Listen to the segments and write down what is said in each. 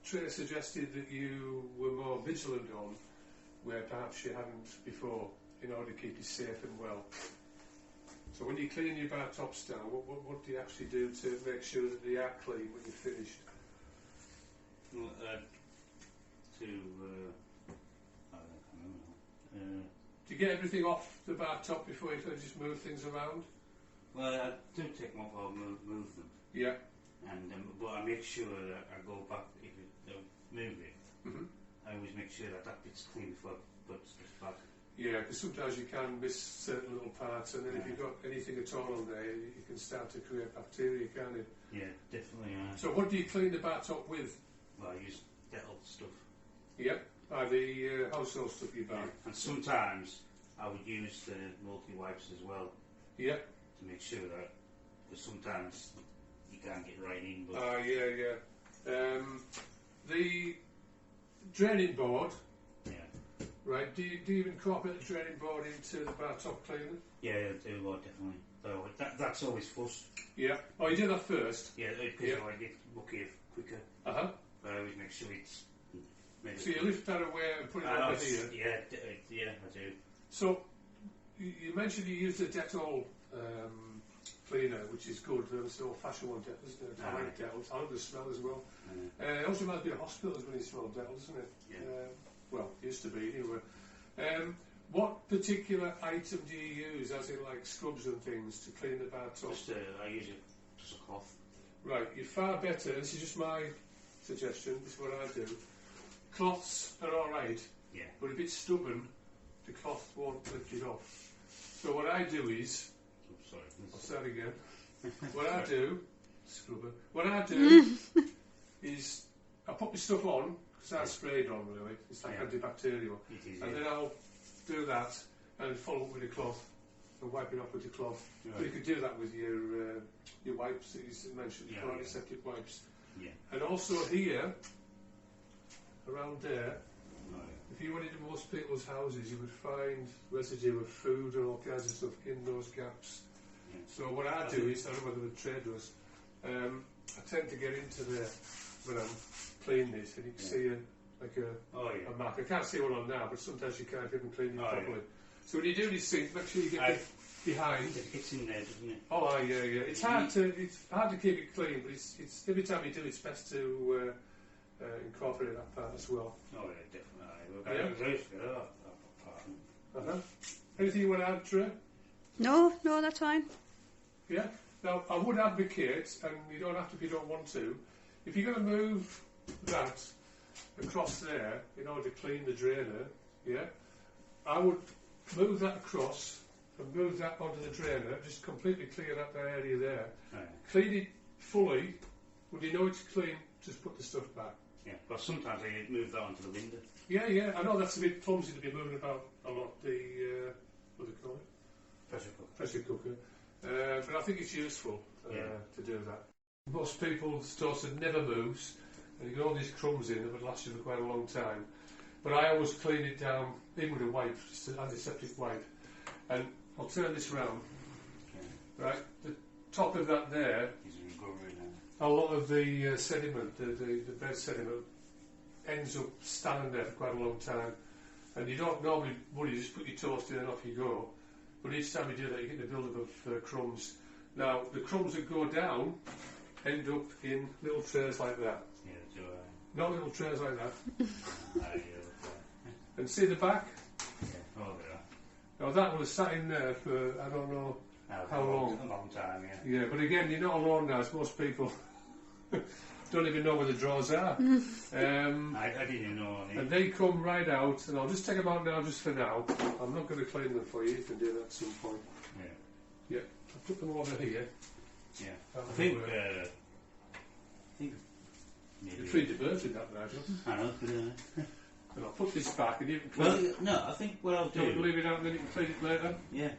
Trey suggested that you were more vigilant on where perhaps you hadn't before, in order to keep you safe and well. So when you clean your bar tops down, what do you actually do to make sure that they are clean when you're finished? Well, I don't know. Do you get everything off the bar top before you just move things around? Well, I do take them off or move them. Yeah. And but I make sure that I go back if I move it. Mm-hmm. I always make sure that bit's clean before I put stuff back. Yeah, because sometimes you can miss certain little parts, and then if you've got anything at all on there, you can start to create bacteria, can't you? Yeah, definitely. So what do you clean the bar top with? Well, I use Dettol stuff. Yeah, the household stuff you buy. Yeah. And sometimes I would use the multi-wipes as well. Yeah. To make sure that, because sometimes you can't get right in. But yeah. The draining board. Yeah. Right. Do you incorporate the draining board into the bar top cleaner? Yeah, I do. Definitely. So that's always first. Yeah. Oh, you do that first. Yeah, because I get bucket quicker. Uh huh. But I always make sure it's. So you lift that away and put it over here. Yeah, I do. So you mentioned you use the Dettol cleaner, which is good. It's the old-fashioned one, isn't it? I like Dettol. I love the smell as well. It also reminds me of hospitals when you smell Dettol, doesn't it? Yeah. Well, it used to be anyway. What particular item do you use, as in like scrubs and things, to clean the bar top? I use just a cloth. Right, you're far better. This is just my suggestion. This is what I do. Cloths are all right. Yeah. But if it's stubborn, the cloth won't lift it off. So what I do is, I'll start again. What I do, scrubber. What I do is I put my stuff on because I spray it on really. It's like antibacterial. It is, and then I'll do that and follow up with a cloth and wipe it off with a cloth. Right. But you could do that with your wipes that you mentioned, antiseptic wipes. Yeah. And also here, around there. If you went into most people's houses, you would find residue of food and all kinds of stuff in those gaps. Yeah. So what I do is, I don't know whether the tray does, I tend to get into there when I'm cleaning this, and you can see a mark. I can't see one on now, but sometimes you can if you haven't cleaned it properly. Yeah. So when you do these things, make sure you get behind. It's in there, doesn't it? Oh, yeah. It's hard to keep it clean, but it's every time you do, it's best to incorporate that part as well. Oh yeah, definitely. Anything you want to add, Trey? No, that's fine. Yeah. Now I would advocate, and you don't have to if you don't want to, if you're going to move that across there in order to clean the drainer, I would move that across and move that onto the drainer, just completely clear up that area there. Right. Clean it fully. When you know it's clean, just put the stuff back. Yeah, but sometimes I move that onto the window. Yeah. I know that's a bit clumsy to be moving about a lot. The what do you call it? Pressure cooker. But I think it's useful to do that. Most people's toaster never moves, and you get all these crumbs in that would last you for quite a long time. But I always clean it down, even with a wipe, just an antiseptic wipe. And I'll turn this round. Okay. Right, the top of that there. A lot of the sediment, the bed sediment, ends up standing there for quite a long time. And you don't normally worry, you just put your toast in and off you go. But each time you do that, you get the build-up of crumbs. Now, the crumbs that go down end up in little trays like that. Yeah, do not little trays like that. And see the back? Yeah. Oh, there. Now, that was sat in there for, I don't know how long. A long time, yeah. Yeah, but again, you're not alone now, as most people don't even know where the drawers are. I didn't even know. And they come right out, and I'll just take them out now, just for now. I'm not going to clean them for you. You can do that at some point. Yeah. I'll put them over here. Yeah. I think you're pretty diverted that Nigel. I know. And I'll put this back, and you can clean it. No, I think what I'll do. Don't leave it out, and then you can clean it later. Yeah.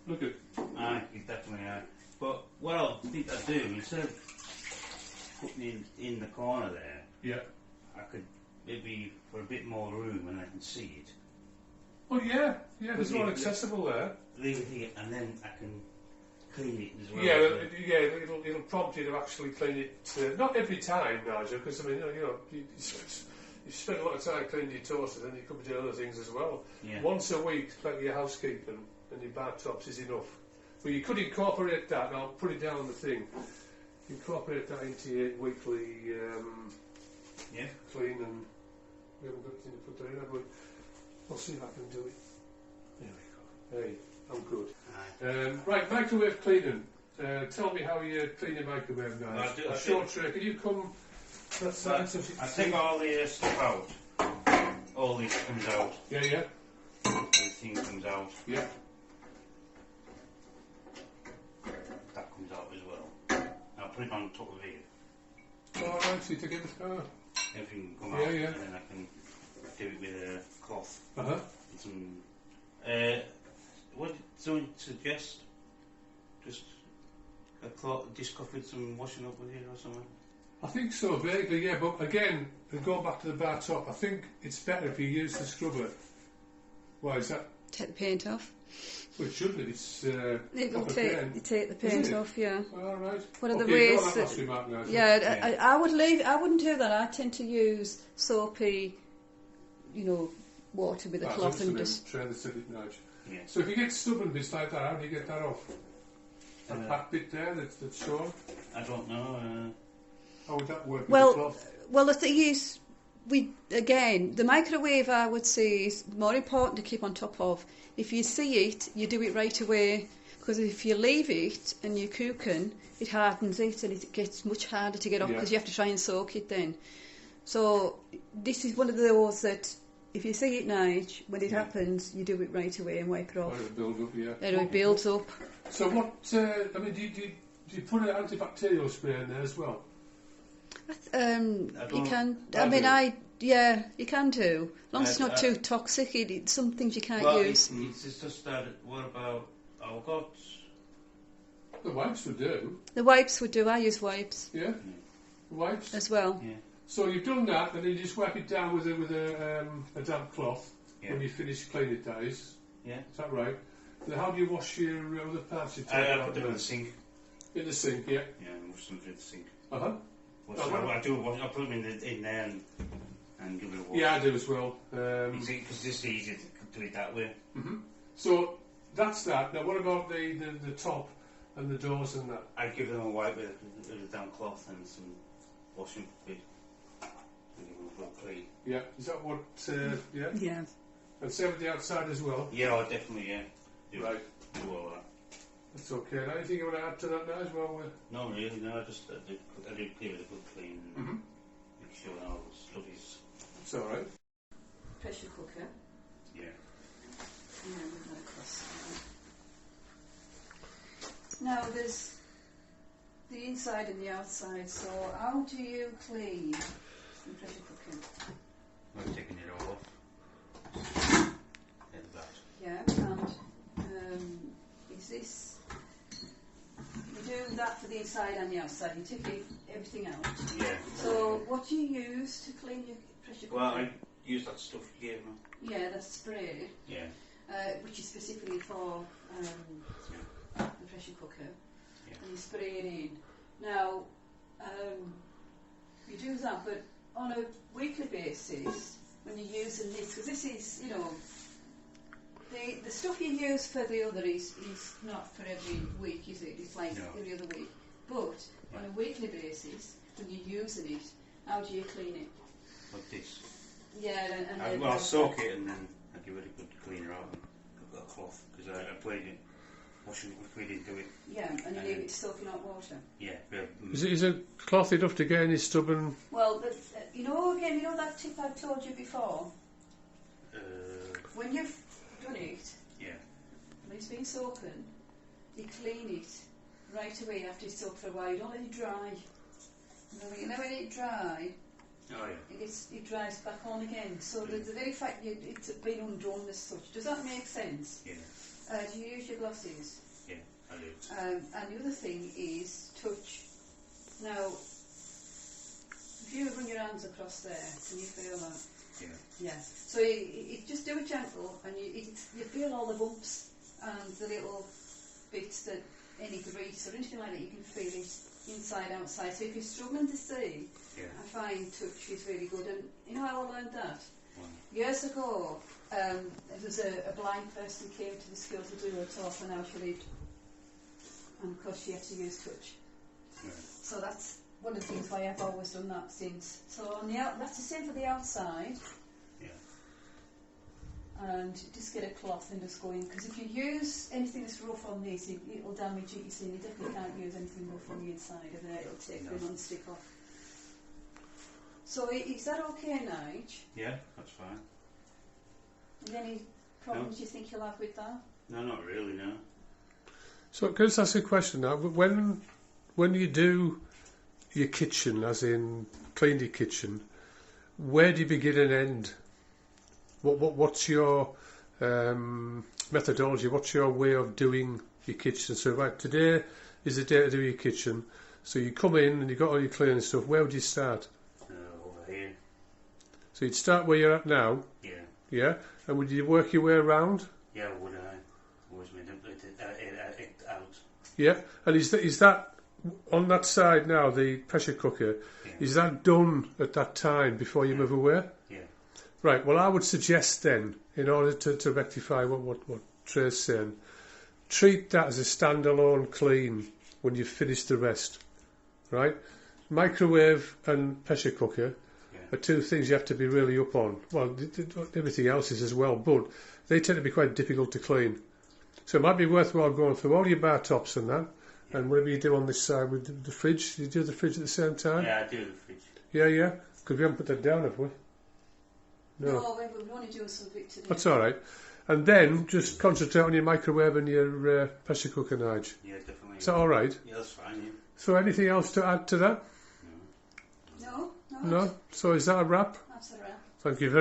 Look at. Aye, definitely. But what I'll think I'll do, instead of putting in the corner there, I could maybe for a bit more room and I can see it. Oh yeah, there's one accessible there. Leave it here, and then I can clean it as well. Yeah, it'll prompt you to actually clean it. Not every time, Nigel, because I mean, you spend a lot of time cleaning your toasters, and you could be doing other things as well. Yeah. Once a week, like your housekeeping and your bar tops is enough. But you could incorporate that, and I'll put it down on the thing. Incorporate that into your weekly clean, and we haven't got anything to put that in, have we? I'll see if I can do it. There we go. Hey, I'm good. Right, microwave cleaning. Tell me how you clean your microwave now. A short tray. Can you come? I take all the stuff out. All this comes out. Yeah. Everything comes out. Yeah. That comes out as well. I'll put it on top of it. Oh, right, so you take it. Everything can come out, and then I can do it with a cloth. Uh-huh. And some. What did someone suggest? Just a cloth, dish cloth with some washing up with it or something? I think so, vaguely, yeah, but again, and going back to the bar top, I think it's better if you use the scrubber. Why is that? Take the paint off. Well, it shouldn't. It's It'll take the paint off, yeah. All right. One of the ways that, I would leave. I wouldn't do that. I tend to use soapy, water with a cloth and just try the stick it nudge. Yeah. So if you get stubborn bits like that, how do you get that off? A fat bit there that's short. I don't know. How would that work with the cloth? Well, the thing is, the microwave, I would say, is more important to keep on top of. If you see it, you do it right away, because if you leave it and you're cooking, it hardens it and it gets much harder to get off because you have to try and soak it then. So this is one of those that if you see it, Nige, when it happens, you do it right away and wipe it off. It'll build up, yeah. It builds up. So what, do you put an antibacterial spray in there as well? You can. You can do. As long as it's not too toxic. Some things you can't use. It's just that. What about? I've got. The wipes would do. The wipes would do. I use wipes. Yeah. The wipes as well. Yeah. So you've done that, and then you just wipe it down with a damp cloth when you finish cleaning it, days. Yeah. Is that right? Then how do you wash your other parts? I put them in the sink. In the sink, yeah. Yeah, I wash them in the sink. I put them in there and give it a wash. Yeah, I do as well. Because it's just easy to do it that way. Mm-hmm. So that's that. Now, what about the top and the doors and that? I give them a wipe with a damp cloth and some washing bit. And give them a full clean. Yeah, is that what? Yeah. Yeah. And same with the outside as well. Yeah, definitely. Yeah. Do all that. That's okay. Now, anything you want to add to that now as well? No, really. No, I do give it a good clean. And make sure all the stuff is. It's all right. Pressure cooker. Yeah. Yeah, we've got a cross. Now there's the inside and the outside. So how do you clean the pressure cooker? I'm taking it all off. Like that. Yeah, and is this? You do that for the inside and the outside. You take everything out. Yeah. So what do you use to clean your pressure cooker? Well, I use that stuff you gave me. Yeah, that's spray. Yeah. Which is specifically for the pressure cooker. Yeah. And you spray it in. Now, you do that, but on a weekly basis, when you're using this, because this is, the stuff you use for the other is not for every week, is it? It's like every other week. But on a weekly basis, when you're using it, how do you clean it? Like this. Yeah, and I'll soak it and then I give it a good cleaner out and a cloth because I played it, washing liquid into it. Yeah, and you leave it to soak in hot water. Yeah. Is a cloth enough to get any stubborn? Well, that tip I told you before. When you've done it, when it's been soaking, you clean it right away after it's soaked for a while. You don't let it dry. You never let it dry. Oh yeah. It dries back on again. So the very fact it's been undone as such. Does that make sense? Yeah. Do you use your glosses? Yeah, I do. And the other thing is touch. Now, if you run your hands across there, can you feel that? Yeah. Yeah. So you just do it gentle, and you feel all the bumps and the little bits that any grease or anything like that, you can feel it inside, outside. So if you're struggling to see, I find touch is really good. And you know how I learned that? Years ago, there was a blind person came to the school to do a talk on how she lived, and of course she had to use touch. So that's one of the things why I've always done that since. So on the that's the same for the outside. And just get a cloth and just go in, because if you use anything that's rough on this, it'll damage it. You see, you definitely can't use anything rough on the inside of there. It'll take the non-stick off. So is that okay, Nige? Yeah, that's fine. Any problems you think you'll have with that? No, not really, no. So can I just ask you a question now? When you do your kitchen, as in clean your kitchen, where do you begin and end? What's your methodology? What's your way of doing your kitchen? So right, today is the day to do your kitchen. So you come in and you've got all your cleaning stuff. Where would you start? Over here. So you'd start where you're at now? Yeah. Yeah? And would you work your way around? Yeah, would I? Always made it out. Yeah? And is that on that side now, the pressure cooker, is that done at that time before you move away? Yeah. Right, well I would suggest then, in order to rectify what Trey's saying, treat that as a standalone clean when you've finished the rest. Right? Microwave and pressure cooker are two things you have to be really up on. Well, everything else is as well, but they tend to be quite difficult to clean. So it might be worthwhile going through all your bar tops and that, and whatever you do on this side with the fridge. You do the fridge at the same time? Yeah, I do the fridge. Yeah, because we haven't put that down, have we? No, we only do something today. That's all right. And then just concentrate on your microwave and your pressure cooker, Nige. Yeah, definitely. Is that all right? Yeah, that's fine, yeah. So anything else to add to that? No. No? So is that a wrap? That's a wrap. Thank you very much.